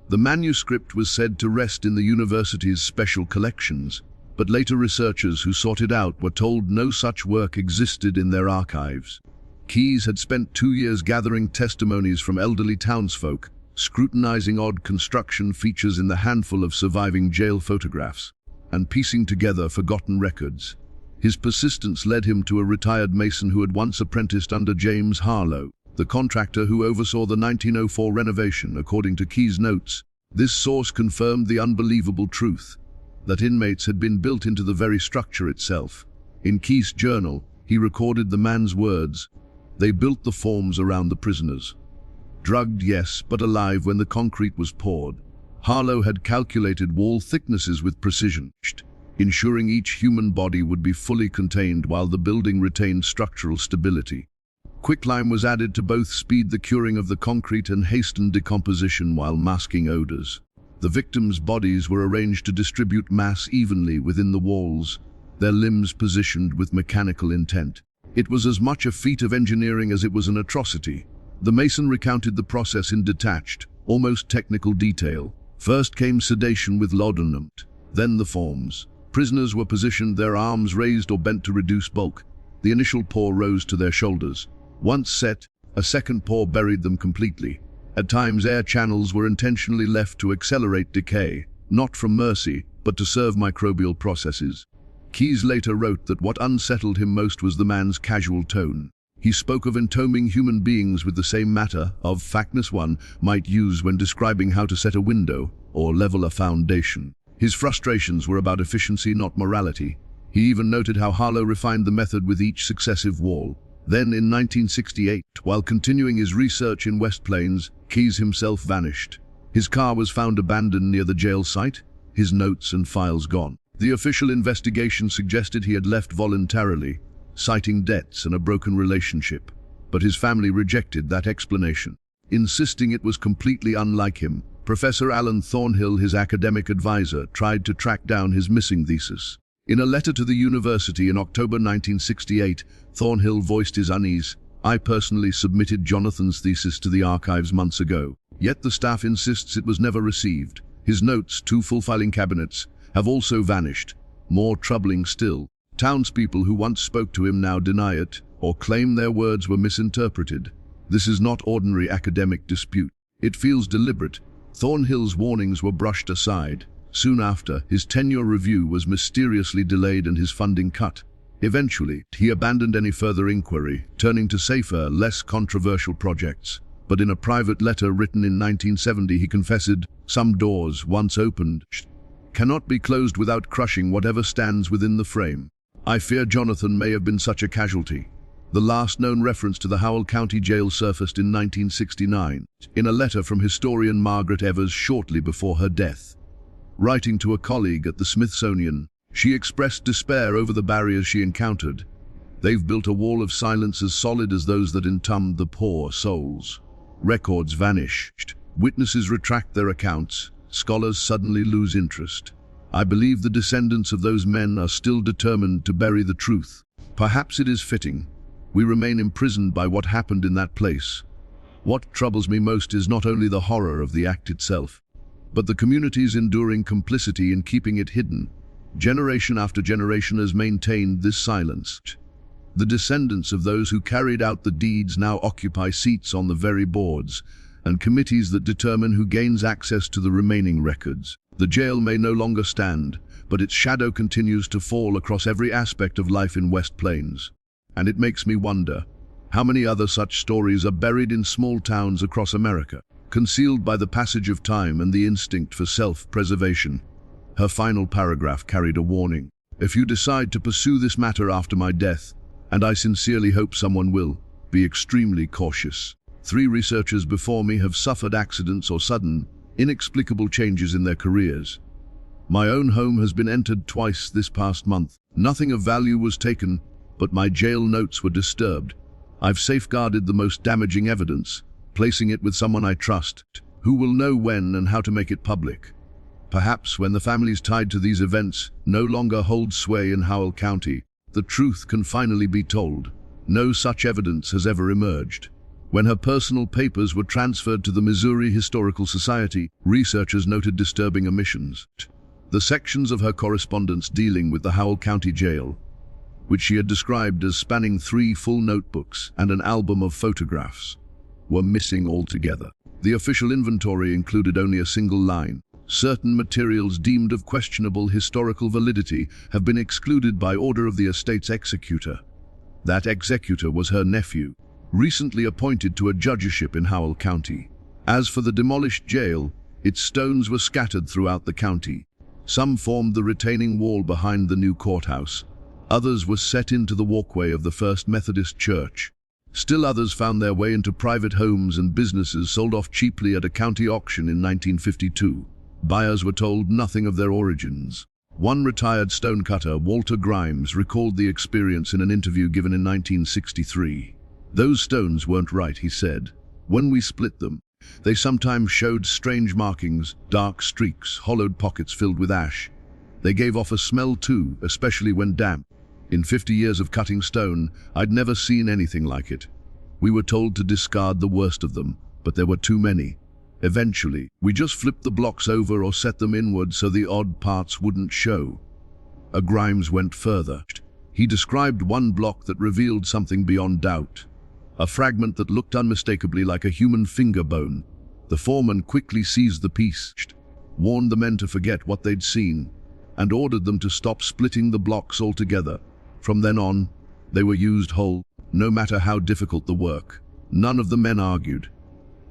The manuscript was said to rest in the university's special collections, but later researchers who sought it out were told no such work existed in their archives. Keyes had spent 2 years gathering testimonies from elderly townsfolk, scrutinizing odd construction features in the handful of surviving jail photographs, and piecing together forgotten records. His persistence led him to a retired mason who had once apprenticed under James Harlow, the contractor who oversaw the 1904 renovation. According to Keyes' notes, this source confirmed the unbelievable truth that inmates had been built into the very structure itself. In Keyes' journal, he recorded the man's words, "They built the forms around the prisoners. Drugged, yes, but alive when the concrete was poured." Harlow had calculated wall thicknesses with precision, ensuring each human body would be fully contained while the building retained structural stability. Quicklime was added to both speed the curing of the concrete and hasten decomposition while masking odors. The victims' bodies were arranged to distribute mass evenly within the walls, their limbs positioned with mechanical intent. It was as much a feat of engineering as it was an atrocity. The mason recounted the process in detached, almost technical detail. First came sedation with laudanum, then the forms. Prisoners were positioned, their arms raised or bent to reduce bulk. The initial pour rose to their shoulders. Once set, a second pour buried them completely. At times, air channels were intentionally left to accelerate decay, not from mercy, but to serve microbial processes. Keyes later wrote that what unsettled him most was the man's casual tone. He spoke of entombing human beings with the same matter of factness one might use when describing how to set a window or level a foundation. His frustrations were about efficiency, not morality. He even noted how Harlow refined the method with each successive wall. Then in 1968, while continuing his research in West Plains, Keyes himself vanished. His car was found abandoned near the jail site, his notes and files gone. The official investigation suggested he had left voluntarily, citing debts and a broken relationship, but his family rejected that explanation, insisting it was completely unlike him. Professor Alan Thornhill, his academic advisor, tried to track down his missing thesis. In a letter to the university in October 1968, Thornhill voiced his unease. "I personally submitted Jonathan's thesis to the archives months ago, yet the staff insists it was never received. His notes, 2 full filing cabinets, have also vanished. More troubling still, townspeople who once spoke to him now deny it or claim their words were misinterpreted. This is not ordinary academic dispute. It feels deliberate." Thornhill's warnings were brushed aside. Soon after, his tenure review was mysteriously delayed and his funding cut. Eventually, he abandoned any further inquiry, turning to safer, less controversial projects. But in a private letter written in 1970, he confessed, "Some doors, once opened, cannot be closed without crushing whatever stands within the frame. I fear Jonathan may have been such a casualty." The last known reference to the Howell County Jail surfaced in 1969, in a letter from historian Margaret Evers shortly before her death. Writing to a colleague at the Smithsonian, she expressed despair over the barriers she encountered. "They've built a wall of silence as solid as those that entombed the poor souls. Records vanished, witnesses retract their accounts, scholars suddenly lose interest. I believe the descendants of those men are still determined to bury the truth. Perhaps it is fitting. We remain imprisoned by what happened in that place. What troubles me most is not only the horror of the act itself, but the community's enduring complicity in keeping it hidden. Generation after generation has maintained this silence. The descendants of those who carried out the deeds now occupy seats on the very boards and committees that determine who gains access to the remaining records. The jail may no longer stand, but its shadow continues to fall across every aspect of life in West Plains. And it makes me wonder, how many other such stories are buried in small towns across America, concealed by the passage of time and the instinct for self-preservation?" Her final paragraph carried a warning. "If you decide to pursue this matter after my death, and I sincerely hope someone will, be extremely cautious. 3 researchers before me have suffered accidents or sudden, inexplicable changes in their careers. My own home has been entered twice this past month. Nothing of value was taken, but my jail notes were disturbed. I've safeguarded the most damaging evidence, placing it with someone I trust, who will know when and how to make it public. Perhaps when the families tied to these events no longer hold sway in Howell County, the truth can finally be told. No such evidence has ever emerged. When her personal papers were transferred to the Missouri Historical Society, researchers noted disturbing omissions. The sections of her correspondence dealing with the Howell County Jail, which she had described as spanning 3 full notebooks and an album of photographs, were missing altogether. The official inventory included only a single line: certain materials deemed of questionable historical validity have been excluded by order of the estate's executor. That executor was her nephew, recently appointed to a judgeship in Howell County. As for the demolished jail, its stones were scattered throughout the county. Some formed the retaining wall behind the new courthouse. Others were set into the walkway of the First Methodist Church. Still others found their way into private homes and businesses sold off cheaply at a county auction in 1952. Buyers were told nothing of their origins. One retired stonecutter, Walter Grimes, recalled the experience in an interview given in 1963. "Those stones weren't right," he said. "When we split them, they sometimes showed strange markings, dark streaks, hollowed pockets filled with ash. They gave off a smell too, especially when damp. In 50 years of cutting stone, I'd never seen anything like it. We were told to discard the worst of them, but there were too many. Eventually, we just flipped the blocks over or set them inward so the odd parts wouldn't show." Grimes went further. He described one block that revealed something beyond doubt. A fragment that looked unmistakably like a human finger bone. The foreman quickly seized the piece, warned the men to forget what they'd seen, and ordered them to stop splitting the blocks altogether. From then on, they were used whole, no matter how difficult the work. None of the men argued.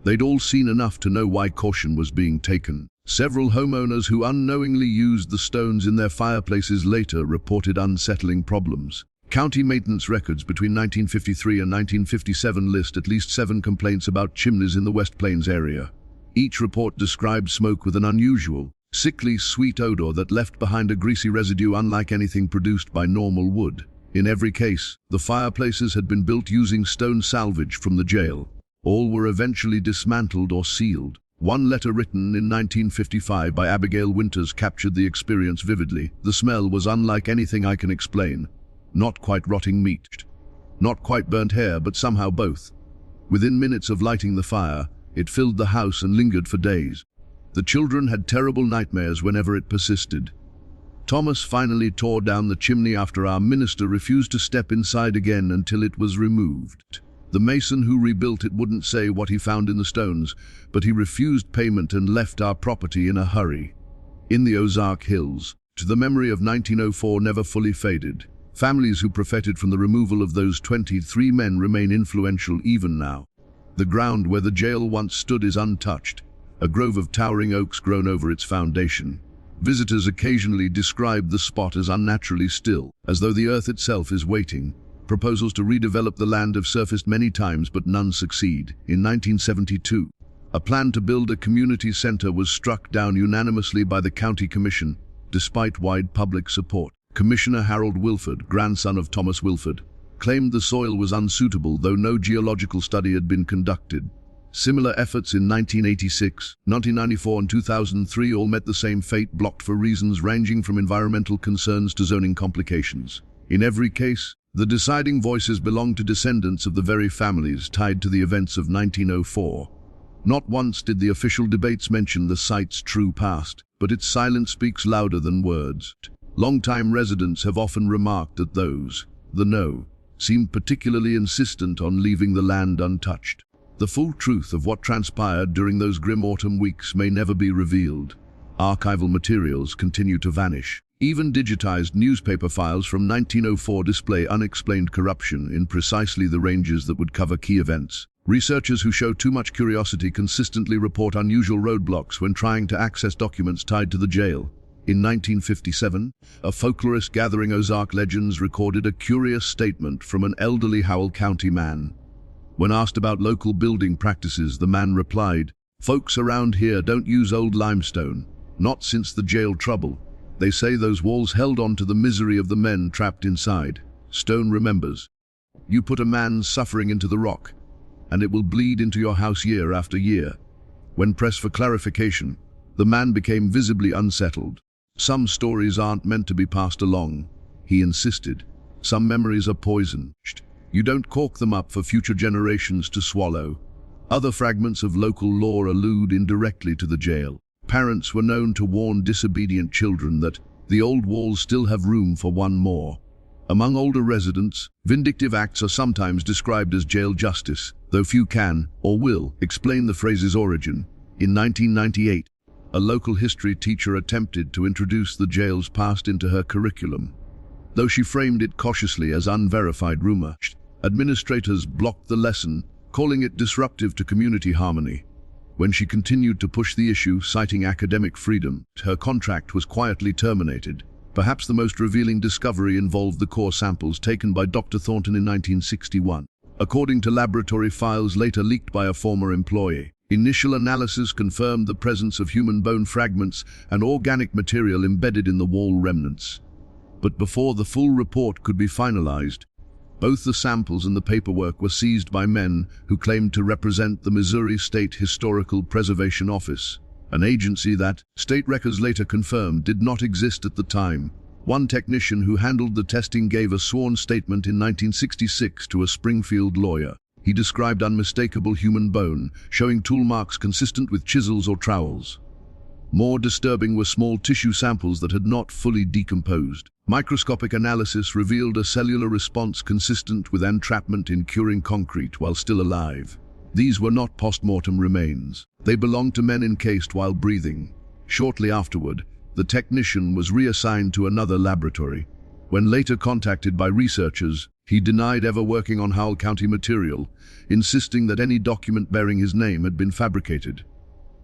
They'd all seen enough to know why caution was being taken. Several homeowners who unknowingly used the stones in their fireplaces later reported unsettling problems. County maintenance records between 1953 and 1957 list at least 7 complaints about chimneys in the West Plains area. Each report described smoke with an unusual, sickly sweet odor that left behind a greasy residue unlike anything produced by normal wood. In every case, the fireplaces had been built using stone salvage from the jail. All were eventually dismantled or sealed. One letter written in 1955 by Abigail Winters captured the experience vividly. "The smell was unlike anything I can explain. Not quite rotting meat. Not quite burnt hair, but somehow both. Within minutes of lighting the fire, it filled the house and lingered for days. The children had terrible nightmares whenever it persisted. Thomas finally tore down the chimney after our minister refused to step inside again until it was removed. The mason who rebuilt it wouldn't say what he found in the stones, but he refused payment and left our property in a hurry." In the Ozark Hills, to the memory of 1904 never fully faded. Families who profited from the removal of those 23 men remain influential even now. The ground where the jail once stood is untouched, a grove of towering oaks grown over its foundation. Visitors occasionally describe the spot as unnaturally still, as though the earth itself is waiting. Proposals to redevelop the land have surfaced many times, but none succeed. In 1972, a plan to build a community center was struck down unanimously by the county commission, despite wide public support. Commissioner Harold Wilford, grandson of Thomas Wilford, claimed the soil was unsuitable, though no geological study had been conducted. Similar efforts in 1986, 1994 and 2003 all met the same fate, blocked for reasons ranging from environmental concerns to zoning complications. In every case, the deciding voices belonged to descendants of the very families tied to the events of 1904. Not once did the official debates mention the site's true past, but its silence speaks louder than words. Longtime residents have often remarked that those, the know, seemed particularly insistent on leaving the land untouched. The full truth of what transpired during those grim autumn weeks may never be revealed. Archival materials continue to vanish. Even digitized newspaper files from 1904 display unexplained corruption in precisely the ranges that would cover key events. Researchers who show too much curiosity consistently report unusual roadblocks when trying to access documents tied to the jail. In 1957, a folklorist gathering Ozark legends recorded a curious statement from an elderly Howell County man. When asked about local building practices, the man replied, "Folks around here don't use old limestone, not since the jail trouble. They say those walls held on to the misery of the men trapped inside. Stone remembers. You put a man's suffering into the rock, and it will bleed into your house year after year. When pressed for clarification, the man became visibly unsettled. Some stories aren't meant to be passed along, he insisted. Some memories are poisoned. You don't cork them up for future generations to swallow. Other fragments of local lore allude indirectly to the jail. Parents were known to warn disobedient children that the old walls still have room for one more. Among older residents, vindictive acts are sometimes described as jail justice, though few can, or will, explain the phrase's origin. In 1998, a local history teacher attempted to introduce the jail's past into her curriculum. Though she framed it cautiously as unverified rumor, administrators blocked the lesson, calling it disruptive to community harmony. When she continued to push the issue, citing academic freedom, her contract was quietly terminated. Perhaps the most revealing discovery involved the core samples taken by Dr. Thornton in 1961. According to laboratory files later leaked by a former employee, initial analysis confirmed the presence of human bone fragments and organic material embedded in the wall remnants. But before the full report could be finalized, both the samples and the paperwork were seized by men who claimed to represent the Missouri State Historical Preservation Office, an agency that, state records later confirmed, did not exist at the time. One technician who handled the testing gave a sworn statement in 1966 to a Springfield lawyer. He described unmistakable human bone, showing tool marks consistent with chisels or trowels. More disturbing were small tissue samples that had not fully decomposed. Microscopic analysis revealed a cellular response consistent with entrapment in curing concrete while still alive. These were not post-mortem remains. They belonged to men encased while breathing. Shortly afterward, the technician was reassigned to another laboratory. When later contacted by researchers, he denied ever working on Howell County material, insisting that any document bearing his name had been fabricated.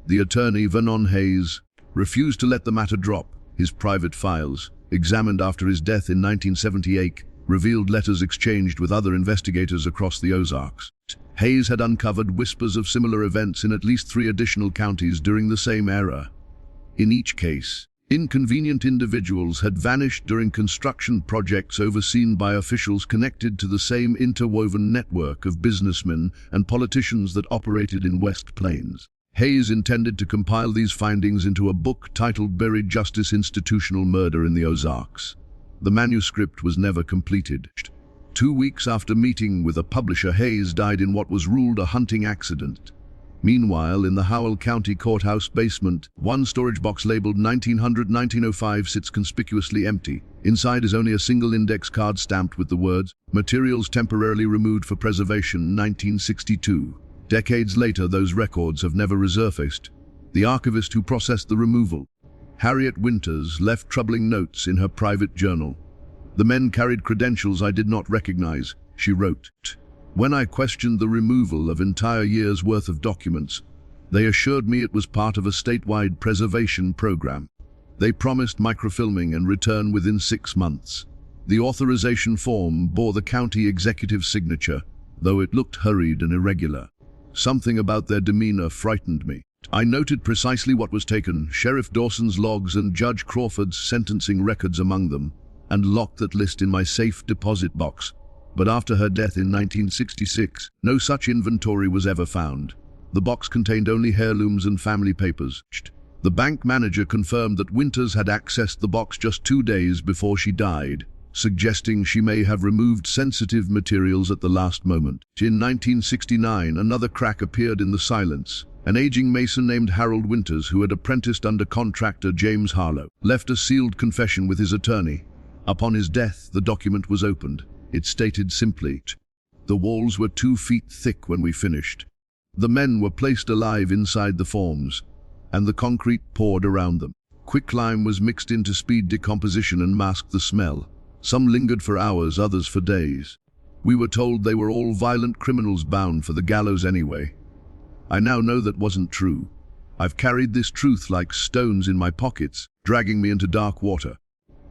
The attorney, Vernon Hayes, refused to let the matter drop. His private files, examined after his death in 1978, revealed letters exchanged with other investigators across the Ozarks. Hayes had uncovered whispers of similar events in at least 3 additional counties during the same era. In each case, inconvenient individuals had vanished during construction projects overseen by officials connected to the same interwoven network of businessmen and politicians that operated in West Plains. Hayes intended to compile these findings into a book titled Buried Justice: Institutional Murder in the Ozarks. The manuscript was never completed. 2 weeks after meeting with a publisher, Hayes died in what was ruled a hunting accident. Meanwhile, in the Howell County Courthouse basement, one storage box labeled 1900-1905 sits conspicuously empty. Inside is only a single index card stamped with the words, "Materials temporarily removed for preservation, 1962. Decades later, those records have never resurfaced. The archivist who processed the removal, Harriet Winters, left troubling notes in her private journal. "The men carried credentials I did not recognize," she wrote. "When I questioned the removal of entire years' worth of documents, they assured me it was part of a statewide preservation program. They promised microfilming and return within 6 months. The authorization form bore the county executive's signature, though it looked hurried and irregular. Something about their demeanor frightened me. I noted precisely what was taken, Sheriff Dawson's logs and Judge Crawford's sentencing records among them, and locked that list in my safe deposit box. But after her death in 1966, no such inventory was ever found. The box contained only heirlooms and family papers. The bank manager confirmed that Winters had accessed the box just 2 days before she died, suggesting she may have removed sensitive materials at the last moment. In 1969, another crack appeared in the silence. An aging mason named Harold Winters, who had apprenticed under contractor James Harlow, left a sealed confession with his attorney. Upon his death, the document was opened. It stated simply, "The walls were 2 feet thick when we finished. The men were placed alive inside the forms, and the concrete poured around them. Quicklime was mixed into speed decomposition and masked the smell. Some lingered for hours, others for days. We were told they were all violent criminals bound for the gallows anyway. I now know that wasn't true. I've carried this truth like stones in my pockets, dragging me into dark water.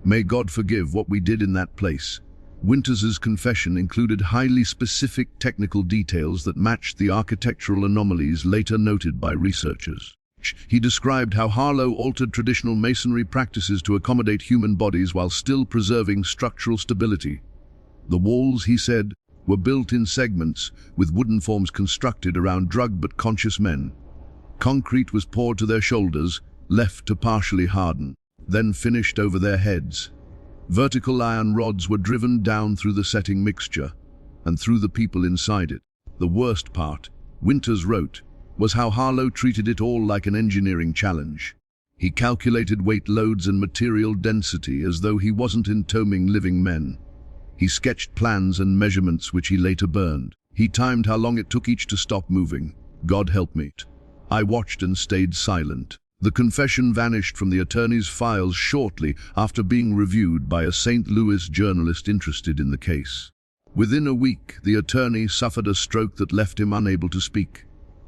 May God forgive what we did in that place." Winters's confession included highly specific technical details that matched the architectural anomalies later noted by researchers. He described how Harlow altered traditional masonry practices to accommodate human bodies while still preserving structural stability. The walls, he said, were built in segments, with wooden forms constructed around drugged but conscious men. Concrete was poured to their shoulders, left to partially harden, then finished over their heads. Vertical iron rods were driven down through the setting mixture, and through the people inside it. The worst part, Winters wrote, was how Harlow treated it all like an engineering challenge. He calculated weight loads and material density as though he wasn't entombing living men. He sketched plans and measurements which he later burned. He timed how long it took each to stop moving. God help me. I watched and stayed silent. The confession vanished from the attorney's files shortly after being reviewed by a St. Louis journalist interested in the case. Within a week, the attorney suffered a stroke that left him unable to speak.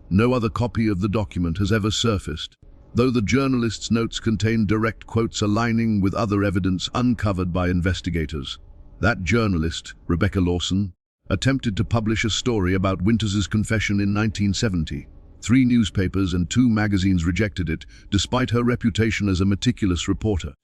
No other copy of the document has ever surfaced, though the journalist's notes contain direct quotes aligning with other evidence uncovered by investigators. That journalist, Rebecca Lawson, attempted to publish a story about Winters's confession in 1970. 3 newspapers and 2 magazines rejected it, despite her reputation as a meticulous reporter.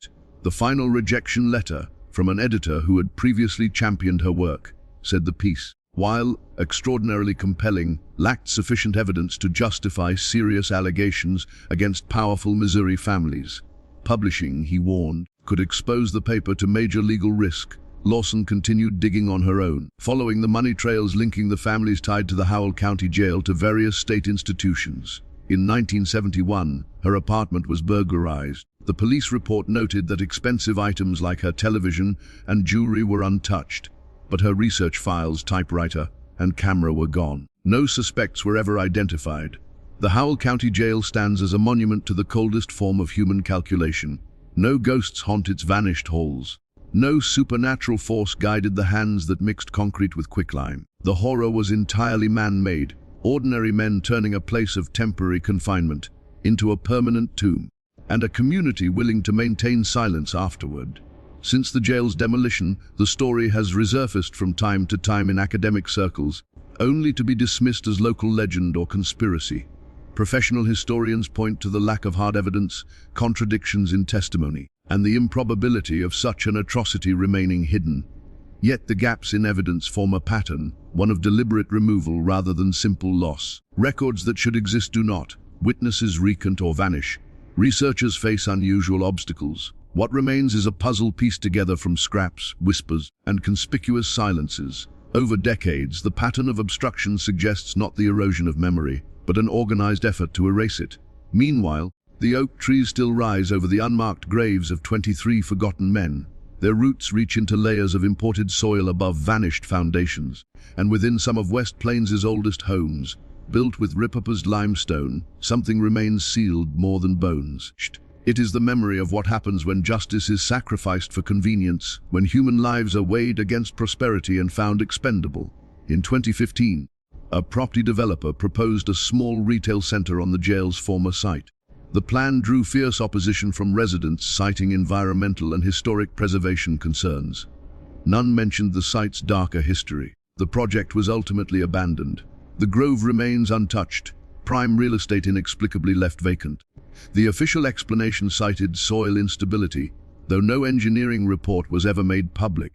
The final rejection letter, from an editor who had previously championed her work, said the piece, while extraordinarily compelling, lacked sufficient evidence to justify serious allegations against powerful Missouri families. Publishing, he warned, could expose the paper to major legal risk. Lawson continued digging on her own, following the money trails linking the families tied to the Howell County Jail to various state institutions. In 1971, her apartment was burglarized. The police report noted that expensive items like her television and jewelry were untouched, but her research files, typewriter, and camera were gone. No suspects were ever identified. The Howell County Jail stands as a monument to the coldest form of human calculation. No ghosts haunt its vanished halls. No supernatural force guided the hands that mixed concrete with quicklime. The horror was entirely man-made, ordinary men turning a place of temporary confinement into a permanent tomb, and a community willing to maintain silence afterward. Since the jail's demolition, the story has resurfaced from time to time in academic circles, only to be dismissed as local legend or conspiracy. Professional historians point to the lack of hard evidence, contradictions in testimony, and the improbability of such an atrocity remaining hidden. Yet the gaps in evidence form a pattern, one of deliberate removal rather than simple loss. Records that should exist do not. Witnesses recant or vanish. Researchers face unusual obstacles. What remains is a puzzle pieced together from scraps, whispers, and conspicuous silences. Over decades, the pattern of obstruction suggests not the erosion of memory, but an organized effort to erase it. Meanwhile, the oak trees still rise over the unmarked graves of 23 forgotten men. Their roots reach into layers of imported soil above vanished foundations, and within some of West Plains' oldest homes, built with repurposed limestone, something remains sealed more than bones. It is the memory of what happens when justice is sacrificed for convenience, when human lives are weighed against prosperity and found expendable. In 2015, a property developer proposed a small retail center on the jail's former site. The plan drew fierce opposition from residents, citing environmental and historic preservation concerns. None mentioned the site's darker history. The project was ultimately abandoned. The grove remains untouched, prime real estate inexplicably left vacant. The official explanation cited soil instability, though no engineering report was ever made public.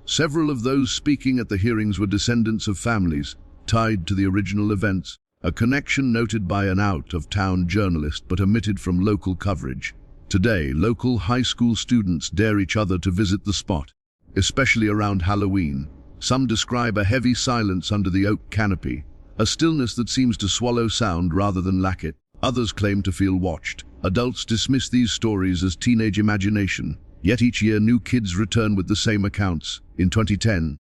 Several of those speaking at the hearings were descendants of families tied to the original events, a connection noted by an out-of-town journalist but omitted from local coverage. Today, local high school students dare each other to visit the spot, especially around Halloween. Some describe a heavy silence under the oak canopy, a stillness that seems to swallow sound rather than lack it. Others claim to feel watched. Adults dismiss these stories as teenage imagination, yet each year new kids return with the same accounts. In 2010,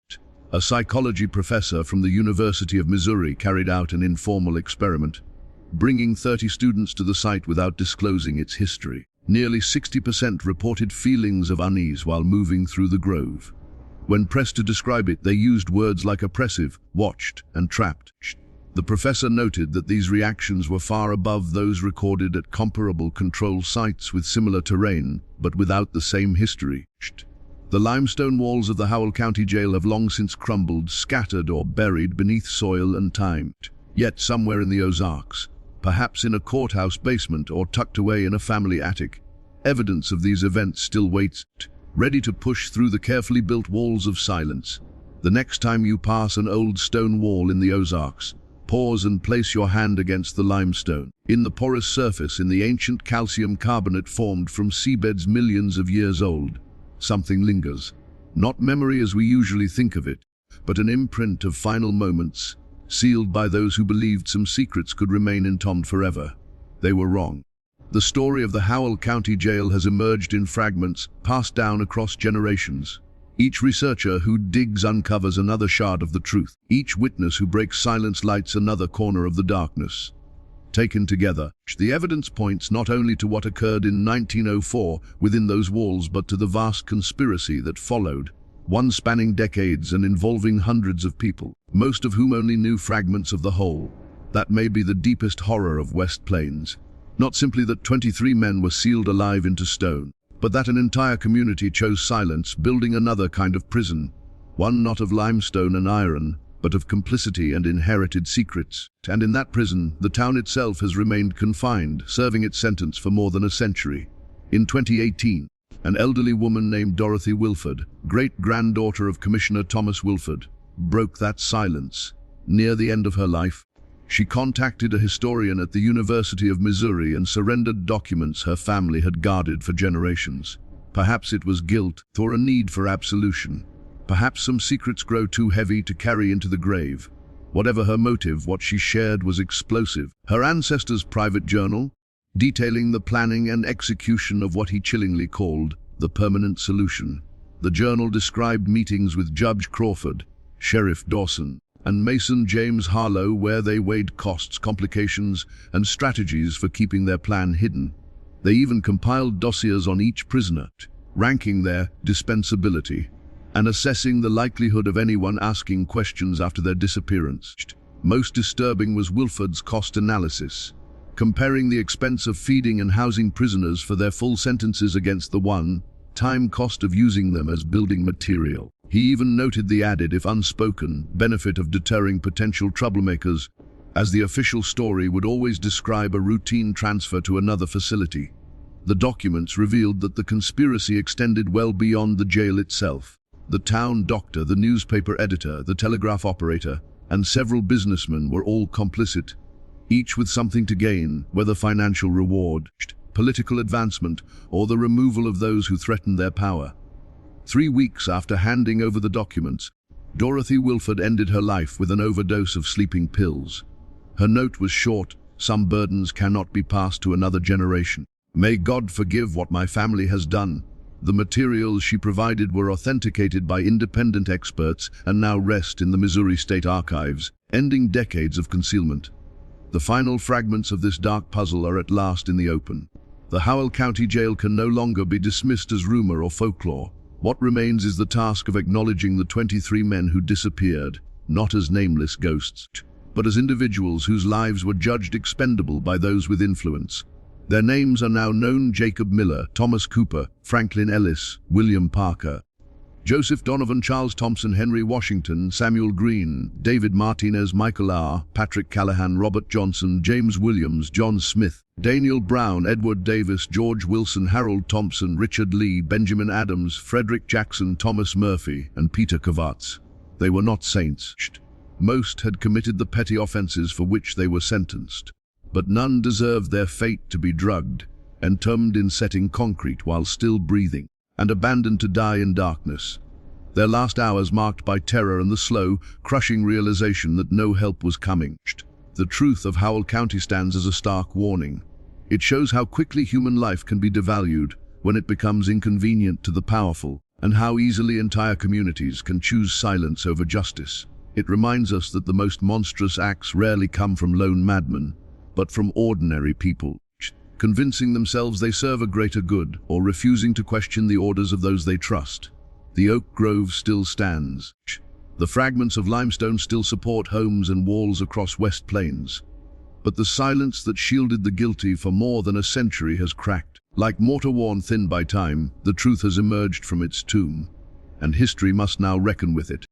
a psychology professor from the University of Missouri carried out an informal experiment, bringing 30 students to the site without disclosing its history. Nearly 60% reported feelings of unease while moving through the grove. When pressed to describe it, they used words like oppressive, watched, and trapped. The professor noted that these reactions were far above those recorded at comparable control sites with similar terrain, but without the same history. The limestone walls of the Howell County Jail have long since crumbled, scattered or buried beneath soil and time. Yet somewhere in the Ozarks, perhaps in a courthouse basement or tucked away in a family attic, evidence of these events still waits, ready to push through the carefully built walls of silence. The next time you pass an old stone wall in the Ozarks, pause and place your hand against the limestone. In the porous surface in the ancient calcium carbonate formed from seabeds millions of years old, something lingers. Not memory as we usually think of it, but an imprint of final moments, sealed by those who believed some secrets could remain entombed forever. They were wrong. The story of the Howell County Jail has emerged in fragments, passed down across generations. Each researcher who digs uncovers another shard of the truth. Each witness who breaks silence lights another corner of the darkness. Taken together, the evidence points not only to what occurred in 1904 within those walls, but to the vast conspiracy that followed, one spanning decades and involving hundreds of people, most of whom only knew fragments of the whole. That may be the deepest horror of West Plains. Not simply that 23 men were sealed alive into stone, but that an entire community chose silence, building another kind of prison, one not of limestone and iron, but of complicity and inherited secrets. And in that prison, the town itself has remained confined, serving its sentence for more than a century. In 2018, an elderly woman named Dorothy Wilford, great-granddaughter of Commissioner Thomas Wilford, broke that silence. Near the end of her life, she contacted a historian at the University of Missouri and surrendered documents her family had guarded for generations. Perhaps it was guilt or a need for absolution. Perhaps some secrets grow too heavy to carry into the grave. Whatever her motive, what she shared was explosive. Her ancestor's private journal, detailing the planning and execution of what he chillingly called the permanent solution. The journal described meetings with Judge Crawford, Sheriff Dawson, and Mason James Harlow, where they weighed costs, complications, and strategies for keeping their plan hidden. They even compiled dossiers on each prisoner, ranking their dispensability, and assessing the likelihood of anyone asking questions after their disappearance. Most disturbing was Wilford's cost analysis, comparing the expense of feeding and housing prisoners for their full sentences against the one-time cost of using them as building material. He even noted the added, if unspoken, benefit of deterring potential troublemakers, as the official story would always describe a routine transfer to another facility. The documents revealed that the conspiracy extended well beyond the jail itself. The town doctor, the newspaper editor, the telegraph operator, and several businessmen were all complicit, each with something to gain, whether financial reward, political advancement, or the removal of those who threatened their power. 3 weeks after handing over the documents, Dorothy Wilford ended her life with an overdose of sleeping pills. Her note was short: "Some burdens cannot be passed to another generation. May God forgive what my family has done." The materials she provided were authenticated by independent experts and now rest in the Missouri State Archives, ending decades of concealment. The final fragments of this dark puzzle are at last in the open. The Howell County Jail can no longer be dismissed as rumor or folklore. What remains is the task of acknowledging the 23 men who disappeared, not as nameless ghosts, but as individuals whose lives were judged expendable by those with influence. Their names are now known: Jacob Miller, Thomas Cooper, Franklin Ellis, William Parker, Joseph Donovan, Charles Thompson, Henry Washington, Samuel Green, David Martinez, Michael R., Patrick Callahan, Robert Johnson, James Williams, John Smith, Daniel Brown, Edward Davis, George Wilson, Harold Thompson, Richard Lee, Benjamin Adams, Frederick Jackson, Thomas Murphy, and Peter Kovatz. They were not saints. Most had committed the petty offenses for which they were sentenced, but none deserved their fate to be drugged, entombed in setting concrete while still breathing, and abandoned to die in darkness. Their last hours marked by terror and the slow, crushing realization that no help was coming. The truth of Howell County stands as a stark warning. It shows how quickly human life can be devalued when it becomes inconvenient to the powerful, and how easily entire communities can choose silence over justice. It reminds us that the most monstrous acts rarely come from lone madmen, but from ordinary people, convincing themselves they serve a greater good, or refusing to question the orders of those they trust. The oak grove still stands. The fragments of limestone still support homes and walls across West Plains. But the silence that shielded the guilty for more than a century has cracked. Like mortar worn thin by time, the truth has emerged from its tomb, and history must now reckon with it.